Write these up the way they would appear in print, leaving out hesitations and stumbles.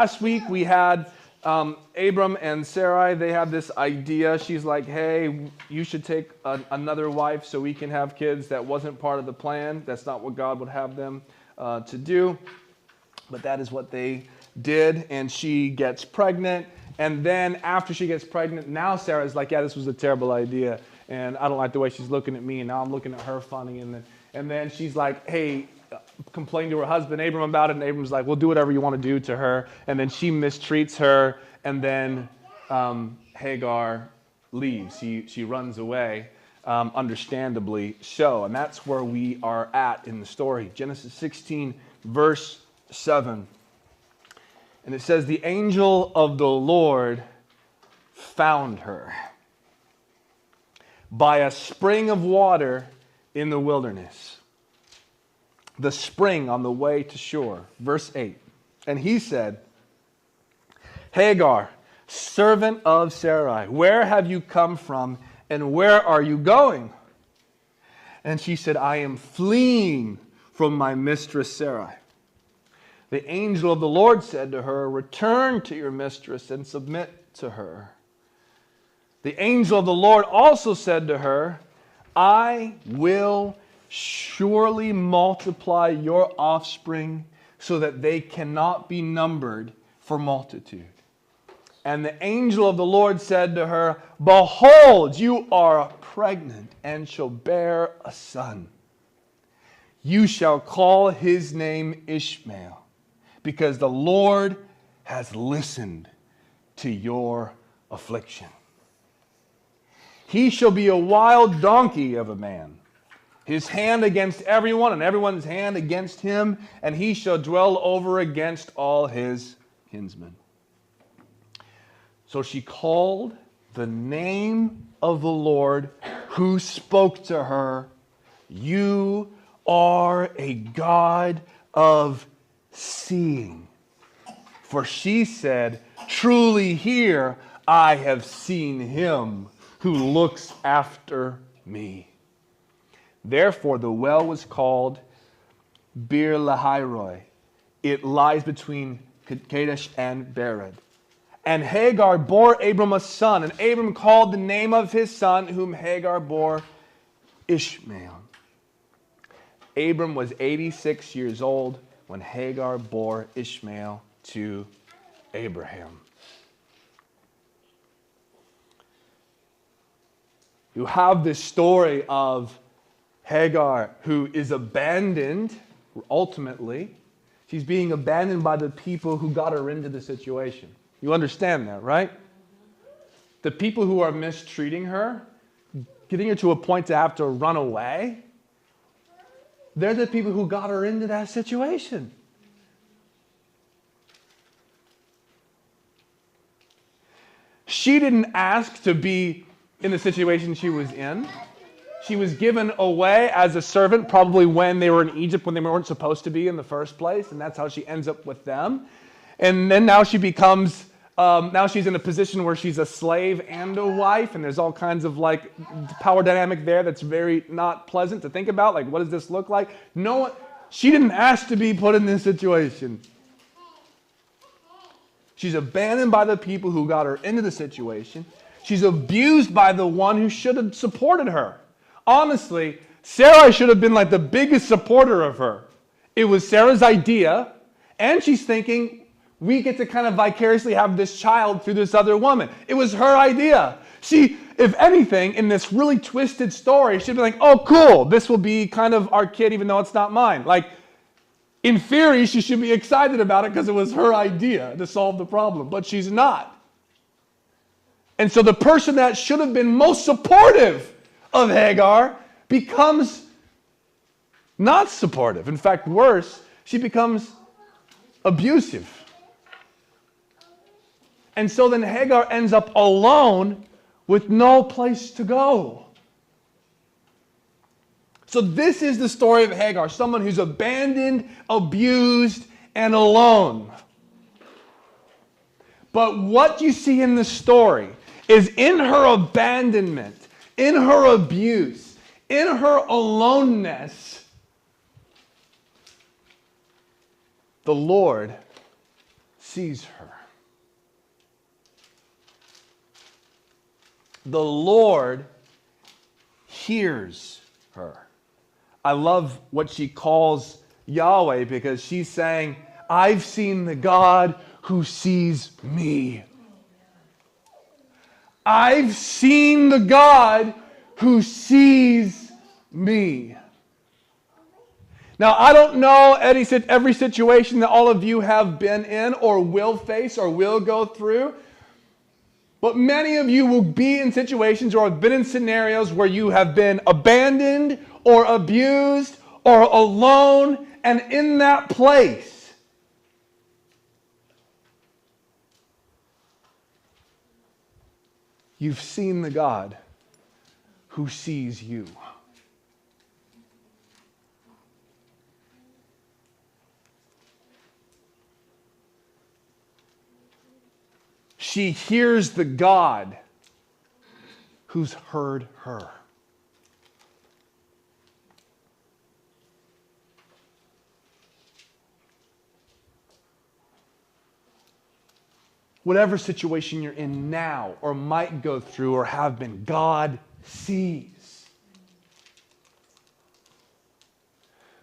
last week we had Abram and Sarai. They had this idea. She's like, hey, you should take another wife so we can have kids. That wasn't part of the plan. That's not what God would have them to do. But that is what they did, and she gets pregnant. And then after she gets pregnant, now Sarah's like, yeah, this was a terrible idea, and I don't like the way she's looking at me, and now I'm looking at her funny. And then she's like, hey, complain to her husband Abram about it, and Abram's like, well, do whatever you want to do to her. And then she mistreats her, and then Hagar leaves. She runs away, understandably so. And that's where we are at in the story. Genesis 16, verse 7. And it says, the angel of the Lord found her by a spring of water in the wilderness, the spring on the way to shore. Verse 8. And he said, Hagar, servant of Sarai, where have you come from and where are you going? And she said, I am fleeing from my mistress Sarai. The angel of the Lord said to her, return to your mistress and submit to her. The angel of the Lord also said to her, I will surely multiply your offspring so that they cannot be numbered for multitude. And the angel of the Lord said to her, behold, you are pregnant and shall bear a son. You shall call his name Ishmael, because the Lord has listened to your affliction. He shall be a wild donkey of a man, his hand against everyone, and everyone's hand against him, and he shall dwell over against all his kinsmen. So she called the name of the Lord who spoke to her, you are a God of seeing. For she said, truly here I have seen him who looks after me. Therefore the well was called Bir Lahairoi. It lies between Kadesh and Bered. And Hagar bore Abram a son, and Abram called the name of his son, whom Hagar bore, Ishmael. Abram was 86 years old when Hagar bore Ishmael to Abraham. You have this story of Hagar who is abandoned, ultimately. She's being abandoned by the people who got her into the situation. You understand that, right? The people who are mistreating her, getting her to a point to have to run away, they're the people who got her into that situation. She didn't ask to be in the situation she was in. She was given away as a servant, probably when they were in Egypt, when they weren't supposed to be in the first place, and that's how she ends up with them. And then now she becomes, now she's in a position where she's a slave and a wife, and there's all kinds of like power dynamic there that's very not pleasant to think about. Like, what does this look like? No, she didn't ask to be put in this situation. She's abandoned by the people who got her into the situation. She's abused by the one who should have supported her. Honestly, Sarah should have been like the biggest supporter of her. It was Sarah's idea, and she's thinking, we get to kind of vicariously have this child through this other woman. It was her idea. She, if anything, in this really twisted story, she'd be like, oh, cool, this will be kind of our kid, even though it's not mine. Like, in theory, she should be excited about it because it was her idea to solve the problem, but she's not. And so the person that should have been most supportive of Hagar becomes not supportive. In fact, worse, she becomes abusive. And so then Hagar ends up alone with no place to go. So this is the story of Hagar, someone who's abandoned, abused, and alone. But what you see in the story is in her abandonment, in her abuse, in her aloneness, the Lord sees her. The Lord hears her. I love what she calls Yahweh because she's saying, I've seen the God who sees me. I've seen the God who sees me. Now, I don't know every situation that all of you have been in or will face or will go through, but many of you will be in situations or have been in scenarios where you have been abandoned or abused or alone, and in that place, you've seen the God who sees you. She hears the God who's heard her. Whatever situation you're in now or might go through or have been, God sees.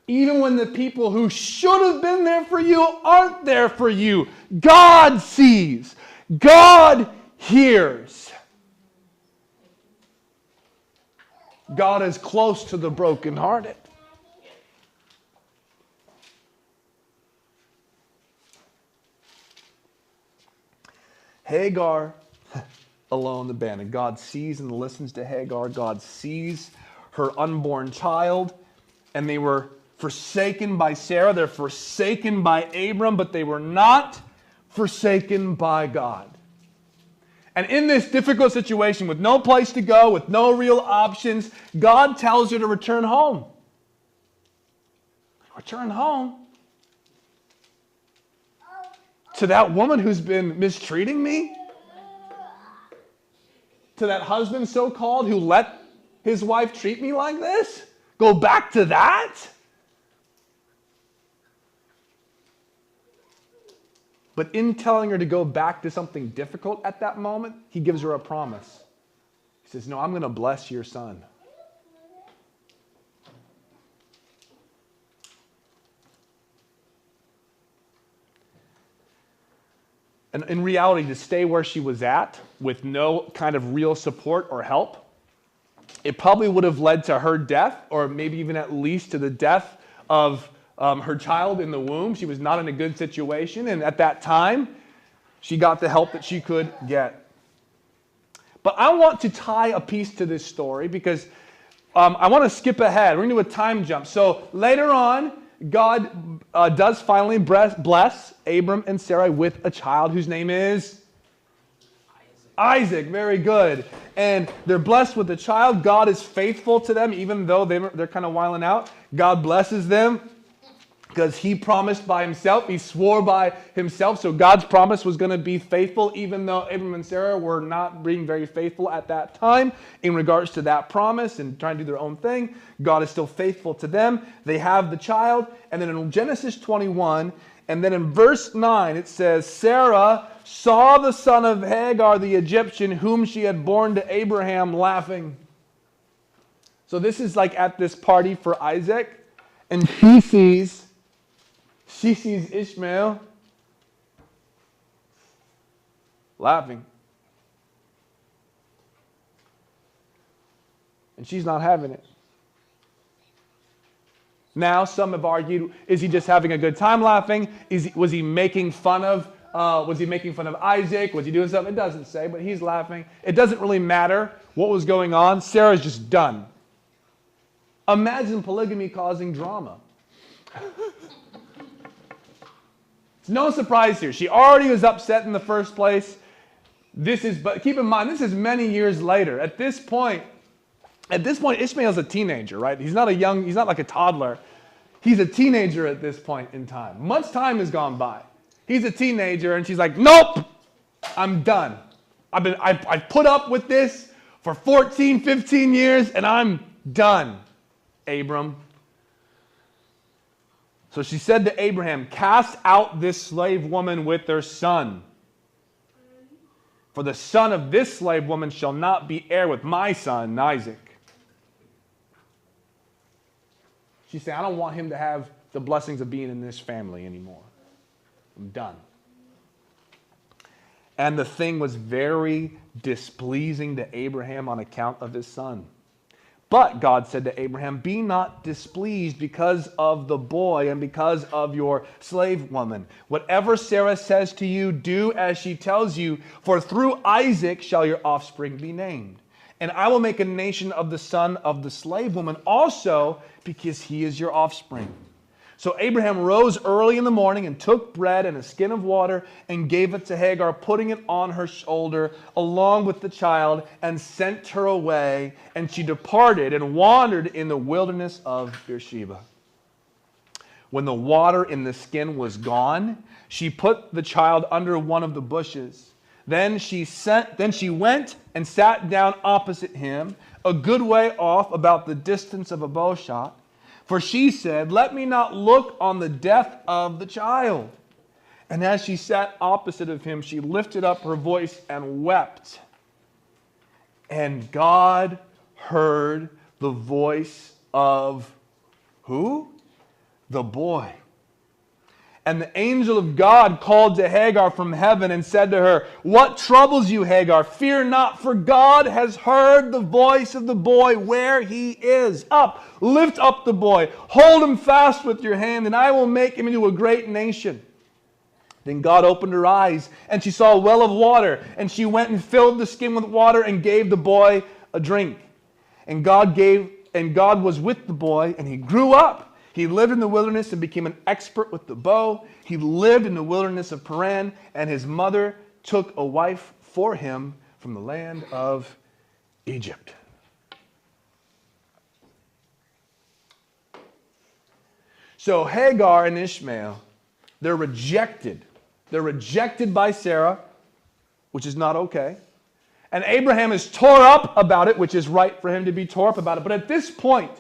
Even when the people who should have been there for you aren't there for you, God sees. God hears. God is close to the brokenhearted. Hagar, alone, abandoned. God sees and listens to Hagar. God sees her unborn child. And they were forsaken by Sarah. They're forsaken by Abram, but they were not forsaken by God. And in this difficult situation, with no place to go, with no real options, God tells her to return home. Return home? To that woman who's been mistreating me? To that husband so-called who let his wife treat me like this? Go back to that? But in telling her to go back to something difficult at that moment, he gives her a promise. He says, no, I'm going to bless your son. And in reality, to stay where she was at with no kind of real support or help, it probably would have led to her death, or maybe even at least to the death of her child in the womb. She was not in a good situation, and at that time, she got the help that she could get. But I want to tie a piece to this story because I want to skip ahead. We're going to do a time jump. So later on, God does finally bless Abram and Sarai with a child whose name is Isaac. Very good. And they're blessed with a child. God is faithful to them, even though they're kind of wilding out. God blesses them because he promised by himself. He swore by himself. So God's promise was going to be faithful, even though Abram and Sarah were not being very faithful at that time in regards to that promise and trying to do their own thing. God is still faithful to them. They have the child. And then in Genesis 21, and then in verse 9, it says, Sarah saw the son of Hagar the Egyptian, whom she had borne to Abraham, laughing. So this is like at this party for Isaac, and she sees Ishmael laughing. And she's not having it. Now, some have argued, is he just having a good time laughing? Was he making fun of Isaac? Was he doing something? It doesn't say, but he's laughing. It doesn't really matter what was going on. Sarah's just done. Imagine polygamy causing drama. It's no surprise here. She already was upset in the first place. But keep in mind, this is many years later. At this point, Ishmael's a teenager, right? He's not like a toddler. He's a teenager at this point in time. Much time has gone by. He's a teenager, and she's like, nope, I'm done. I've put up with this for 14, 15 years, and I'm done, Abram. So she said to Abraham, cast out this slave woman with her son. For the son of this slave woman shall not be heir with my son, Isaac. She said, I don't want him to have the blessings of being in this family anymore. I'm done. And the thing was very displeasing to Abraham on account of his son. But God said to Abraham, be not displeased because of the boy and because of your slave woman. Whatever Sarah says to you, do as she tells you, for through Isaac shall your offspring be named. And I will make a nation of the son of the slave woman also, because he is your offspring. So Abraham rose early in the morning and took bread and a skin of water and gave it to Hagar, putting it on her shoulder along with the child, and sent her away. And she departed and wandered in the wilderness of Beersheba. When the water in the skin was gone, she put the child under one of the bushes. Then she went and sat down opposite him, a good way off, about the distance of a bow shot. For she said, let me not look on the death of the child. And as she sat opposite of him, she lifted up her voice and wept. And God heard the voice of who? The boy. And the angel of God called to Hagar from heaven and said to her, what troubles you, Hagar? Fear not, for God has heard the voice of the boy where he is. Up, lift up the boy, hold him fast with your hand, and I will make him into a great nation. Then God opened her eyes, and she saw a well of water, and she went and filled the skin with water and gave the boy a drink. And God was with the boy, and he grew up. He lived in the wilderness and became an expert with the bow. He lived in the wilderness of Paran, and his mother took a wife for him from the land of Egypt. So Hagar and Ishmael, they're rejected. They're rejected by Sarah, which is not okay. And Abraham is tore up about it, which is right for him to be tore up about it. But at this point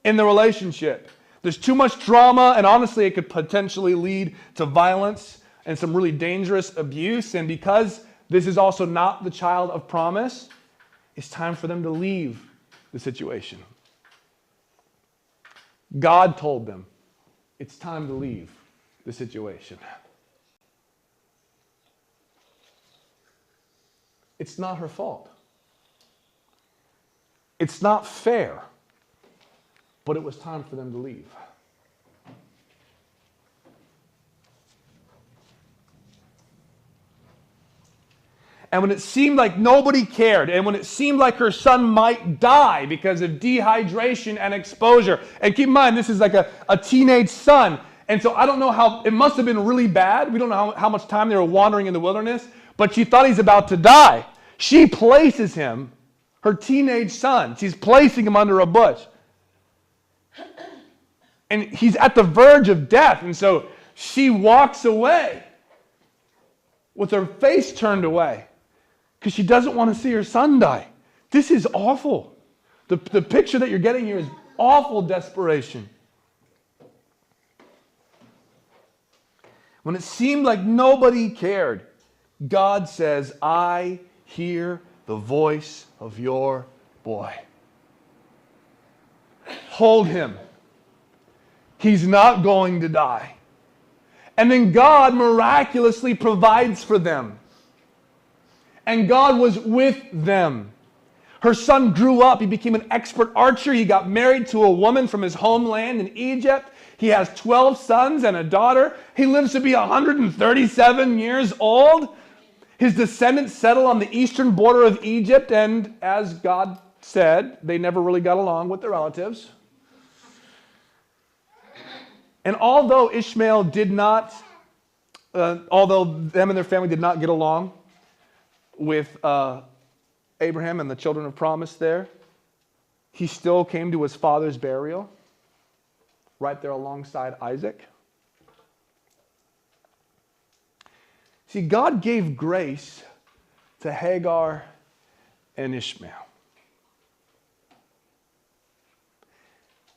in the relationship, there's too much drama, and honestly, it could potentially lead to violence and some really dangerous abuse. And because this is also not the child of promise, it's time for them to leave the situation. God told them, it's time to leave the situation. It's not her fault. It's not fair. But it was time for them to leave. And when it seemed like nobody cared, and when it seemed like her son might die because of dehydration and exposure, and keep in mind, this is like a teenage son, and so I don't know how, it must have been really bad. We don't know how much time they were wandering in the wilderness, but she thought he's about to die. She places him, her teenage son, she's placing him under a bush. And he's at the verge of death. And so she walks away with her face turned away because she doesn't want to see her son die. This is awful. The picture that you're getting here is awful desperation. When it seemed like nobody cared, God says, I hear the voice of your boy. Hold him. He's not going to die. And then God miraculously provides for them. And God was with them. Her son grew up. He became an expert archer. He got married to a woman from his homeland in Egypt. He has 12 sons and a daughter. He lives to be 137 years old. His descendants settle on the eastern border of Egypt. And as God said, they never really got along with their relatives. And although Ishmael although them and their family did not get along with Abraham and the children of promise there, he still came to his father's burial right there alongside Isaac. See, God gave grace to Hagar and Ishmael.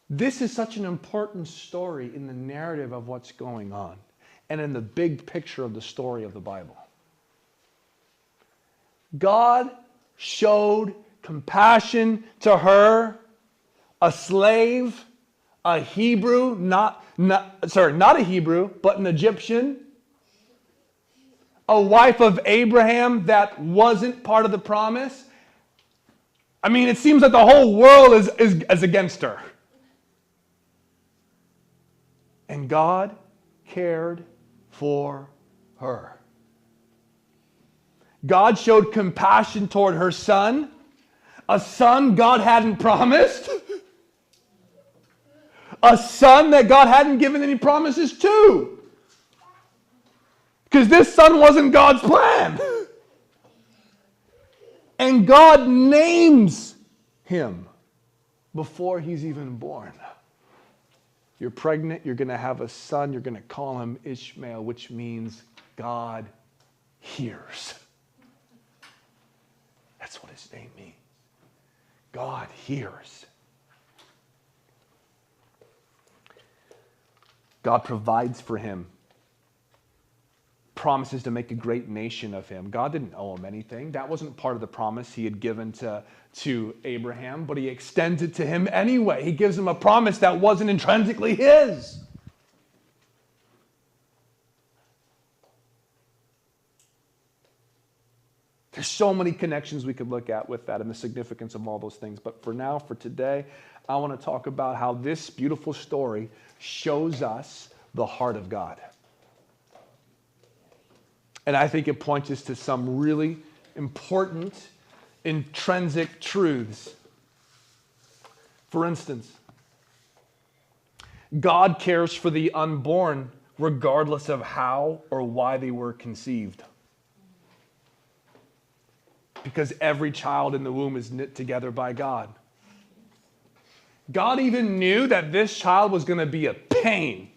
This is such an important story in the narrative of what's going on and in the big picture of the story of the Bible. God showed compassion to her, a slave, a Hebrew, not a Hebrew, but an Egyptian, a wife of Abraham that wasn't part of the promise. I mean, it seems like the whole world is against her. And God cared for her. God showed compassion toward her son, a son God hadn't promised, a son that God hadn't given any promises to. Because this son wasn't God's plan. And God names him before he's even born. You're pregnant, you're going to have a son, you're going to call him Ishmael, which means God hears. That's what his name means. God hears. God provides for him. Promises to make a great nation of him. God didn't owe him anything. That wasn't part of the promise he had given to Abraham, but he extends it to him anyway. He gives him a promise that wasn't intrinsically his. There's so many connections we could look at with that and the significance of all those things. But for now, for today, I want to talk about how this beautiful story shows us the heart of God. And I think it points us to some really important, intrinsic truths. For instance, God cares for the unborn regardless of how or why they were conceived. Because every child in the womb is knit together by God. God even knew that this child was going to be a pain.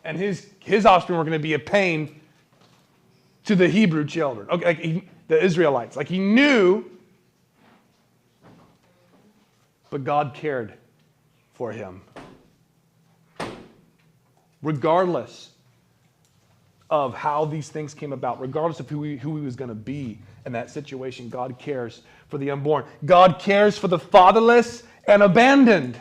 And his offspring were going to be a pain to the Hebrew children, the Israelites. Like he knew, but God cared for him. Regardless of how these things came about, regardless of who he was going to be in that situation, God cares for the unborn. God cares for the fatherless and abandoned.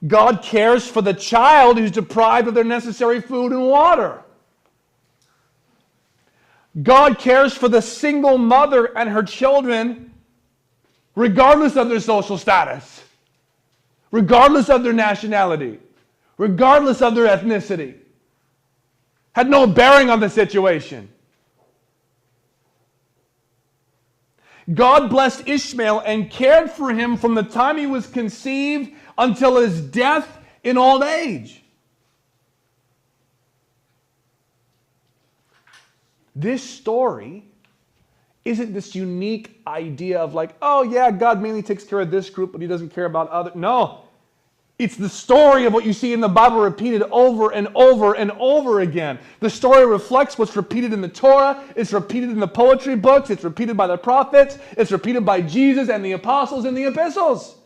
God cares for the child who's deprived of their necessary food and water. God cares for the single mother and her children, regardless of their social status, regardless of their nationality, regardless of their ethnicity. Had no bearing on the situation. God blessed Ishmael and cared for him from the time he was conceived until his death in old age. This story isn't this unique idea of like, oh yeah, God mainly takes care of this group, but he doesn't care about other. No. It's the story of what you see in the Bible repeated over and over and over again. The story reflects what's repeated in the Torah. It's repeated in the poetry books. It's repeated by the prophets. It's repeated by Jesus and the apostles in the epistles.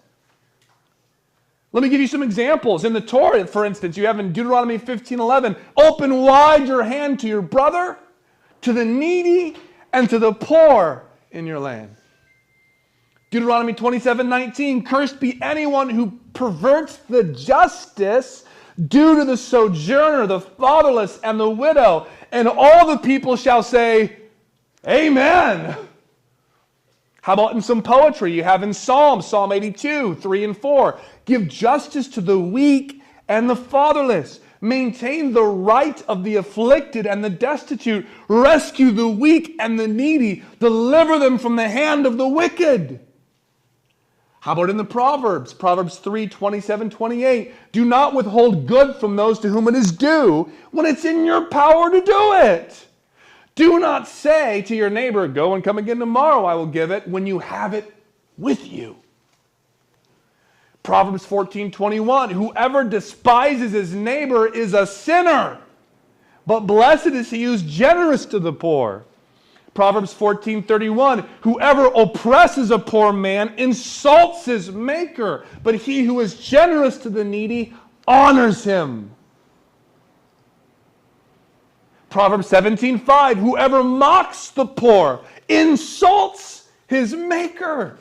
Let me give you some examples. In the Torah, for instance, you have in Deuteronomy 15:11, open wide your hand to your brother, to the needy, and to the poor in your land. Deuteronomy 27:19, cursed be anyone who perverts the justice due to the sojourner, the fatherless, and the widow. And all the people shall say, amen. How about in some poetry? You have in Psalm 82, 3 and 4. Give justice to the weak and the fatherless. Maintain the right of the afflicted and the destitute. Rescue the weak and the needy. Deliver them from the hand of the wicked. How about in the Proverbs? Proverbs 3, 27, 28. Do not withhold good from those to whom it is due when it's in your power to do it. Do not say to your neighbor, go and come again tomorrow, I will give it, when you have it with you. Proverbs 14, 21. Whoever despises his neighbor is a sinner, but blessed is he who's generous to the poor. Proverbs 14:31, whoever oppresses a poor man insults his maker, but he who is generous to the needy honors him. Proverbs 17:5, whoever mocks the poor insults his maker.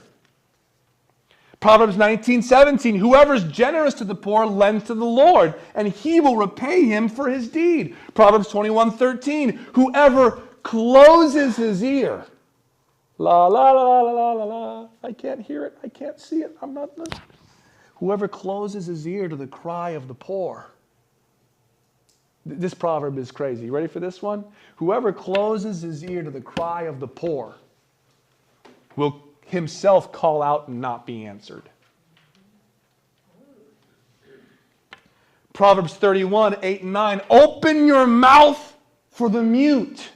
Proverbs 19:17, whoever is generous to the poor lends to the Lord, and he will repay him for his deed. Proverbs 21:13, whoever closes his ear. La, la, la, la, la, la, la. I can't hear it. I can't see it. I'm not listening. Whoever closes his ear to the cry of the poor. This proverb is crazy. You ready for this one? Whoever closes his ear to the cry of the poor will himself call out and not be answered. Proverbs 31:8 and 9, open your mouth for the mute.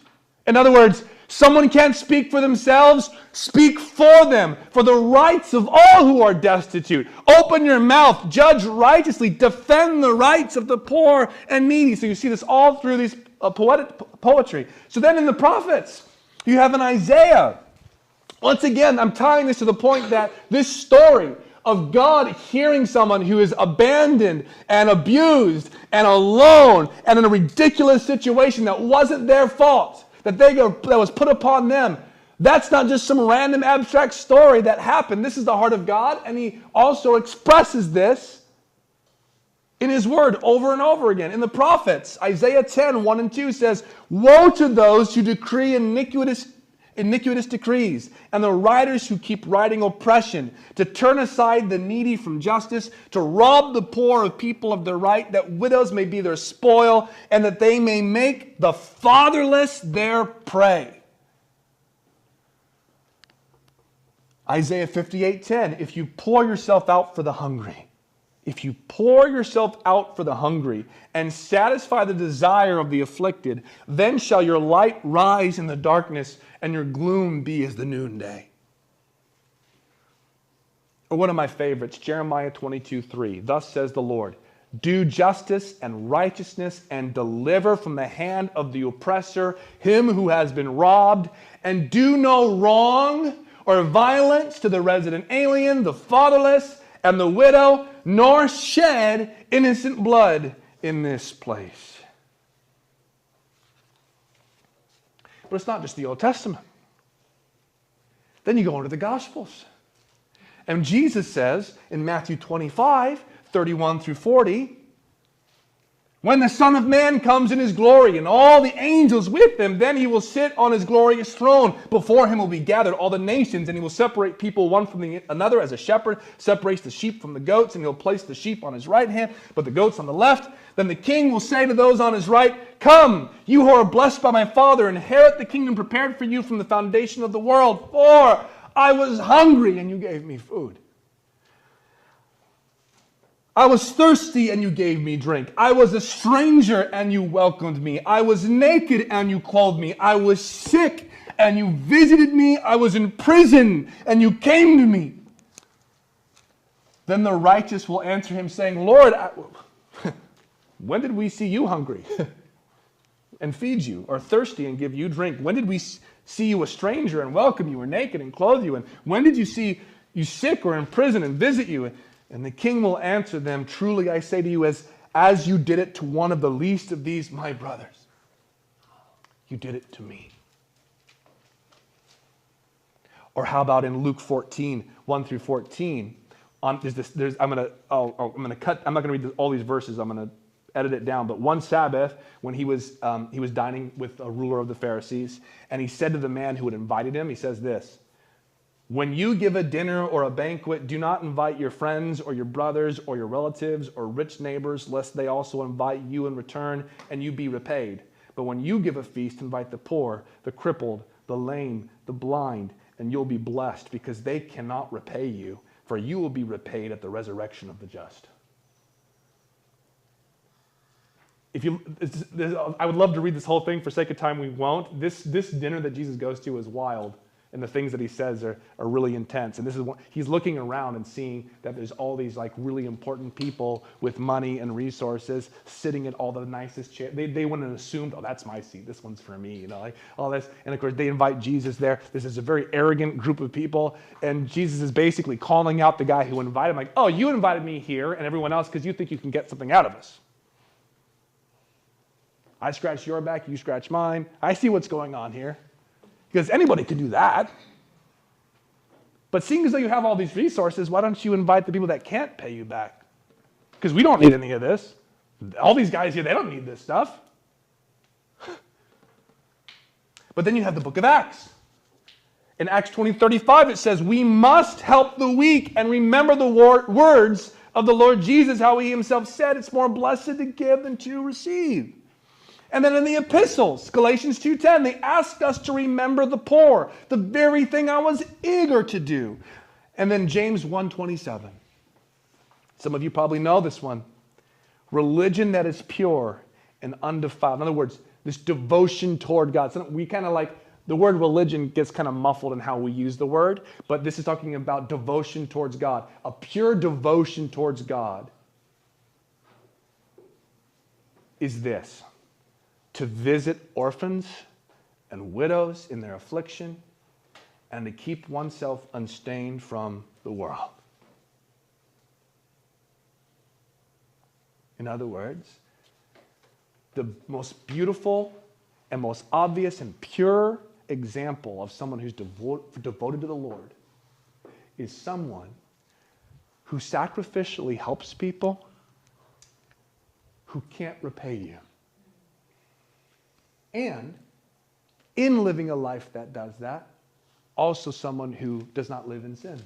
In other words, someone can't speak for themselves, speak for them, for the rights of all who are destitute. Open your mouth, judge righteously, defend the rights of the poor and needy. So you see this all through these poetry. So then in the prophets, you have in Isaiah. Once again, I'm tying this to the point that this story of God hearing someone who is abandoned and abused and alone and in a ridiculous situation that wasn't their fault, that was put upon them. That's not just some random abstract story that happened. This is the heart of God, and he also expresses this in his word over and over again. In the prophets, Isaiah 10:1 and 2 says, woe to those who decree iniquitous decrees, and the writers who keep writing oppression, to turn aside the needy from justice, to rob the poor of people of their right, that widows may be their spoil, and that they may make the fatherless their prey. Isaiah 58:10, if you pour yourself out for the hungry, if you pour yourself out for the hungry and satisfy the desire of the afflicted, then shall your light rise in the darkness and your gloom be as the noonday. Or one of my favorites, Jeremiah 22:3. Thus says the Lord, do justice and righteousness and deliver from the hand of the oppressor him who has been robbed, and do no wrong or violence to the resident alien, the fatherless, and the widow, nor shed innocent blood in this place. But it's not just the Old Testament. Then you go into the Gospels. And Jesus says in Matthew 25:31 through 40, when the Son of Man comes in his glory and all the angels with him, then he will sit on his glorious throne. Before him will be gathered all the nations, and he will separate people one from another as a shepherd separates the sheep from the goats, and he'll place the sheep on his right hand, but the goats on the left. Then the king will say to those on his right, come, you who are blessed by my Father, inherit the kingdom prepared for you from the foundation of the world. For I was hungry, and you gave me food. I was thirsty and you gave me drink. I was a stranger and you welcomed me. I was naked and you clothed me. I was sick and you visited me. I was in prison and you came to me. Then the righteous will answer him saying, Lord, when did we see you hungry and feed you, or thirsty and give you drink? When did we see you a stranger and welcome you, or naked and clothe you? And when did you see you sick or in prison and visit you? And the king will answer them, truly I say to you, as you did it to one of the least of these my brothers, you did it to me. Or how about in Luke 14:1 through 14? I'm not going to read all these verses. I'm going to edit it down. But one Sabbath, when he was dining with a ruler of the Pharisees, and he said to the man who had invited him, he says this, when you give a dinner or a banquet, do not invite your friends or your brothers or your relatives or rich neighbors, lest they also invite you in return and you be repaid. But when you give a feast, invite the poor, the crippled, the lame, the blind, and you'll be blessed, because they cannot repay you, for you will be repaid at the resurrection of the just. I would love to read this whole thing. For sake of time, we won't. This dinner that Jesus goes to is wild. And the things that he says are really intense. And this is what he's looking around and seeing that there's all these like really important people with money and resources sitting at all the nicest chairs. They went and assumed, oh, that's my seat. This one's for me, like all this. And of course, they invite Jesus there. This is a very arrogant group of people. And Jesus is basically calling out the guy who invited him, like, oh, you invited me here and everyone else because you think you can get something out of us. I scratch your back, you scratch mine. I see what's going on here. Because anybody could do that. But seeing as though you have all these resources, why don't you invite the people that can't pay you back? Because we don't need any of this. All these guys here, they don't need this stuff. But then you have the book of Acts. In Acts 20:35, it says, we must help the weak and remember the words of the Lord Jesus, how he himself said, it's more blessed to give than to receive. And then in the epistles, Galatians 2:10, they asked us to remember the poor, the very thing I was eager to do. And then James 1:27. Some of you probably know this one. Religion that is pure and undefiled. In other words, this devotion toward God. So we kind of like, the word religion gets kind of muffled in how we use the word, but this is talking about devotion towards God, a pure devotion towards God is this. To visit orphans and widows in their affliction, and to keep oneself unstained from the world. In other words, the most beautiful and most obvious and pure example of someone who's devoted to the Lord is someone who sacrificially helps people who can't repay you. And in living a life that does that, also someone who does not live in sin.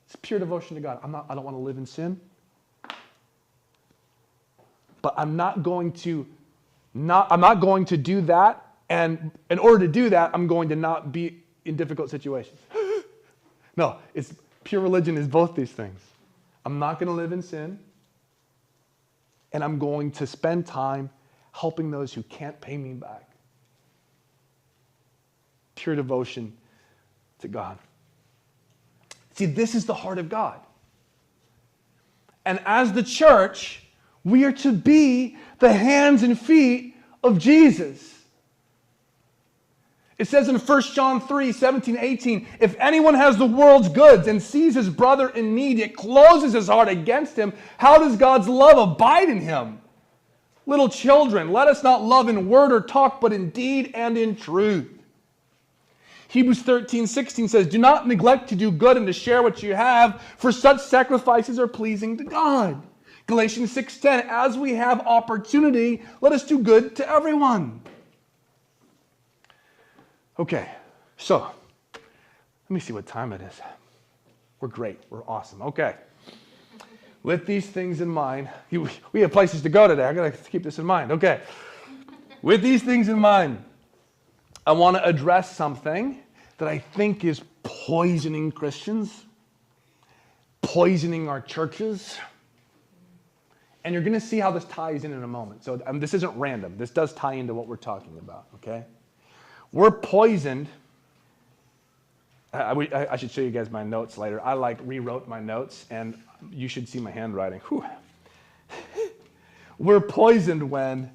It's pure devotion to God. I don't want to live in sin. But I'm not going to do that. And in order to do that, I'm going to not be in difficult situations. No, it's pure religion is both these things. I'm not going to live in sin. And I'm going to spend time helping those who can't pay me back. Pure devotion to God. See, this is the heart of God. And as the church, we are to be the hands and feet of Jesus. It says in 1 John 3:17-18, if anyone has the world's goods and sees his brother in need, yet closes his heart against him, how does God's love abide in him? Little children, let us not love in word or talk, but in deed and in truth. Hebrews 13:16 says, do not neglect to do good and to share what you have, for such sacrifices are pleasing to God. Galatians 6:10, as we have opportunity, let us do good to everyone. Okay, so let me see what time it is. We're great. We're awesome. Okay. With these things in mind, we have places to go today. I got to keep this in mind. Okay. With these things in mind, I want to address something that I think is poisoning Christians, poisoning our churches. And you're going to see how this ties in a moment. So this isn't random. This does tie into what we're talking about, okay? We're poisoned. I should show you guys my notes later. I rewrote my notes, and you should see my handwriting. Whew. We're poisoned when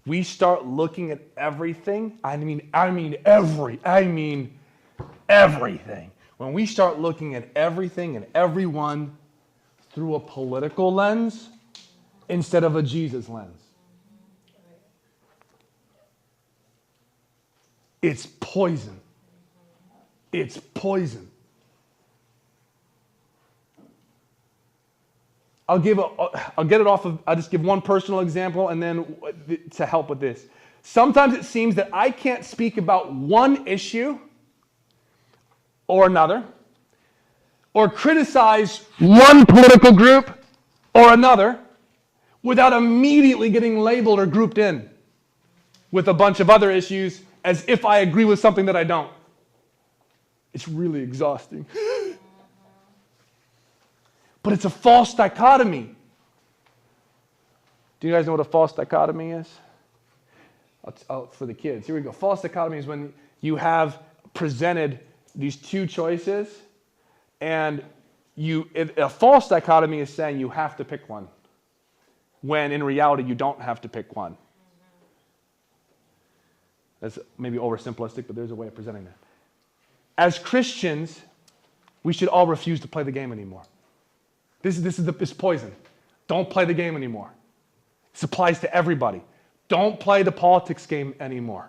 we start looking at everything. I mean everything. When we start looking at everything and everyone through a political lens instead of a Jesus lens. It's poison. It's poison. I'll just give one personal example and then to help with this. Sometimes it seems that I can't speak about one issue or another, or criticize one political group or another without immediately getting labeled or grouped in with a bunch of other issues as if I agree with something that I don't. It's really exhausting. But it's a false dichotomy. Do you guys know what a false dichotomy is? For the kids, here we go. False dichotomy is when you have presented these two choices, and a false dichotomy is saying you have to pick one, when in reality you don't have to pick one. That's maybe oversimplistic, but there's a way of presenting that. As Christians, we should all refuse to play the game anymore. This is poison. Don't play the game anymore. This applies to everybody. Don't play the politics game anymore.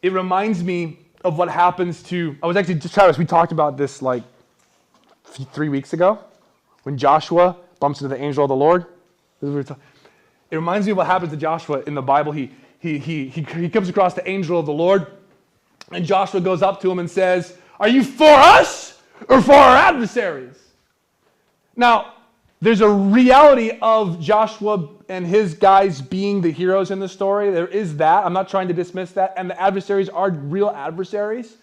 It reminds me of what happens to, Travis, we talked about this like 3 weeks ago when Joshua bumps into the angel of the Lord. It reminds me of what happens to Joshua in the Bible. He comes across the angel of the Lord, and Joshua goes up to him and says, "Are you for us or for our adversaries?" Now, there's a reality of Joshua and his guys being the heroes in the story. There is that. I'm not trying to dismiss that. And the adversaries are real adversaries.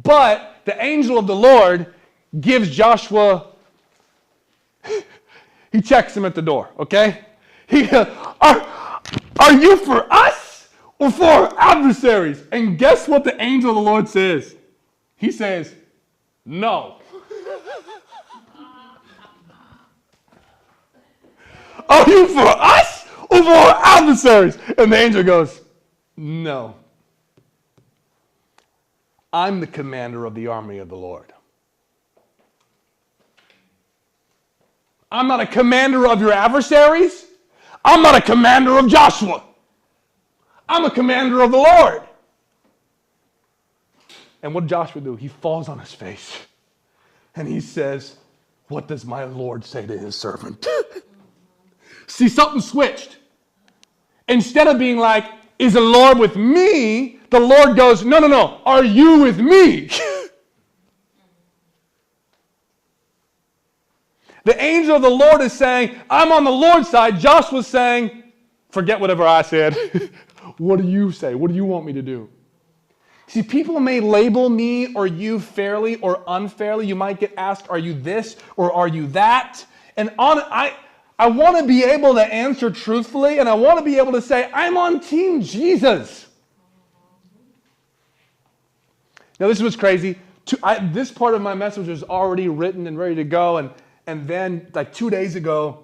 But the angel of the Lord gives Joshua, he checks him at the door, okay? Are you for us or for our adversaries? And guess what the angel of the Lord says? He says, no. Are you for us or for our adversaries? And the angel goes, no. I'm the commander of the army of the Lord. I'm not a commander of your adversaries. I'm not a commander of Joshua. I'm a commander of the Lord. And what did Joshua do? He falls on his face. And he says, what does my Lord say to his servant? See, something switched. Instead of being like, is the Lord with me? The Lord goes, no. Are you with me? The angel of the Lord is saying, I'm on the Lord's side. Joshua's saying, forget whatever I said. What do you say? What do you want me to do? See, people may label me or you fairly or unfairly. You might get asked, are you this or are you that? And I want to be able to answer truthfully, and I want to be able to say, I'm on Team Jesus. Now, this was crazy. This part of my message was already written and ready to go, and then, like 2 days ago,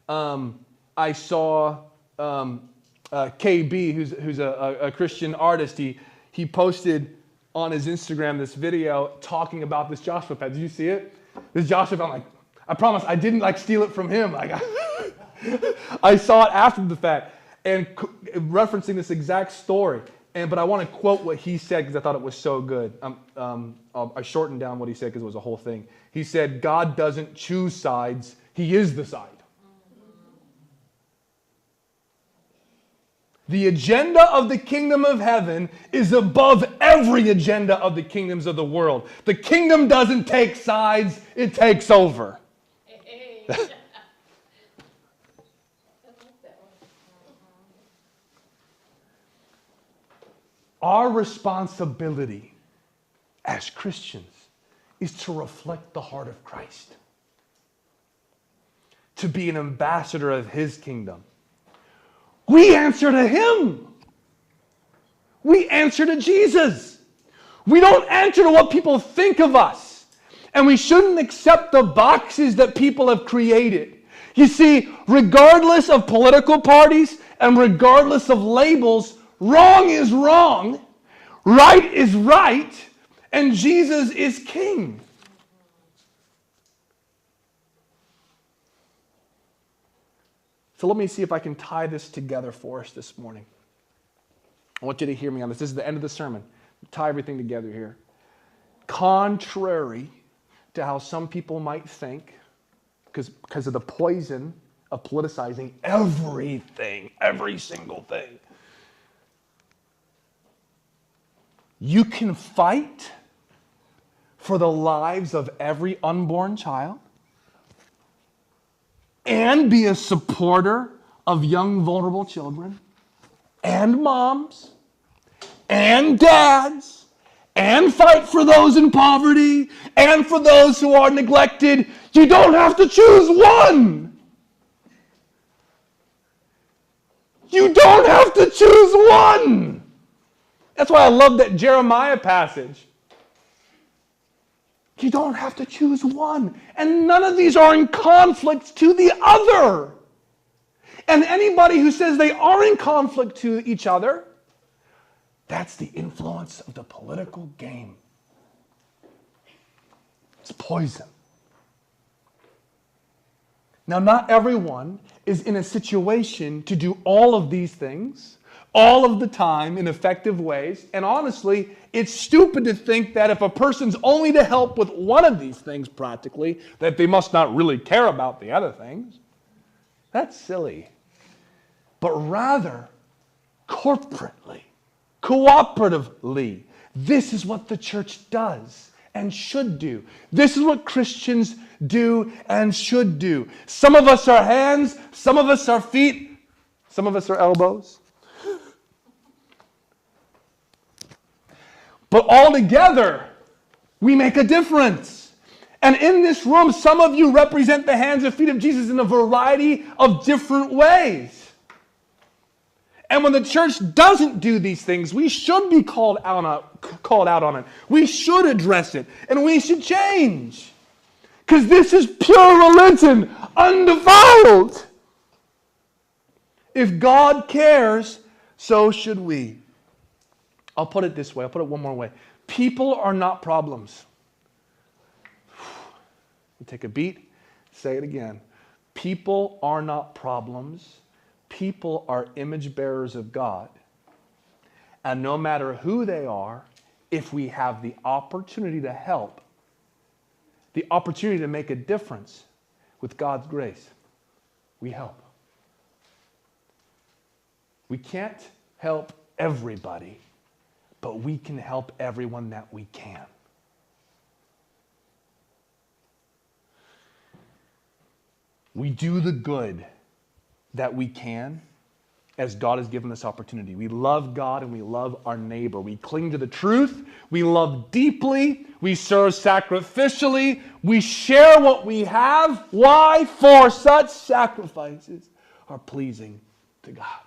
I saw KB, who's a Christian artist. He posted on his Instagram this video talking about this Joshua pad. Did you see it? This Joshua pad, I'm like, I promise I didn't steal it from him. I saw it after the fact and referencing this exact story. But I want to quote what he said because I thought it was so good. I shortened down what he said because it was a whole thing. He said, God doesn't choose sides. He is the side. The agenda of the kingdom of heaven is above every agenda of the kingdoms of the world. The kingdom doesn't take sides. It takes over. Our responsibility as Christians is to reflect the heart of Christ, to be an ambassador of His kingdom. We answer to Him. We answer to Jesus. We don't answer to what people think of us. And we shouldn't accept the boxes that people have created. You see, regardless of political parties and regardless of labels, wrong is wrong, right is right, and Jesus is King. So let me see if I can tie this together for us this morning. I want you to hear me on this. This is the end of the sermon. Tie everything together here. Contrary to how some people might think, because of the poison of politicizing everything, every single thing, you can fight for the lives of every unborn child and be a supporter of young, vulnerable children and moms and dads and fight for those in poverty and for those who are neglected. You don't have to choose one. You don't have to choose one. That's why I love that Jeremiah passage. You don't have to choose one. And none of these are in conflict to the other. And anybody who says they are in conflict to each other, that's the influence of the political game. It's poison. Now, not everyone is in a situation to do all of these things all of the time in effective ways. And honestly, it's stupid to think that if a person's only to help with one of these things practically, that they must not really care about the other things. That's silly. But rather, corporately, cooperatively, this is what the church does and should do. This is what Christians do and should do. Some of us are hands, some of us are feet, some of us are elbows. But all together, we make a difference. And in this room, some of you represent the hands and feet of Jesus in a variety of different ways. And when the church doesn't do these things, we should be called out on it. We should address it. And we should change. Because this is pure religion, undefiled. If God cares, so should we. I'll put it this way. I'll put it one more way. People are not problems. Take a beat. Say it again. People are not problems. People are image bearers of God. And no matter who they are, if we have the opportunity to help, the opportunity to make a difference with God's grace, we help. We can't help everybody, but we can help everyone that we can. We do the good that we can as God has given us opportunity. We love God and we love our neighbor. We cling to the truth. We love deeply. We serve sacrificially. We share what we have. Why? For such sacrifices are pleasing to God.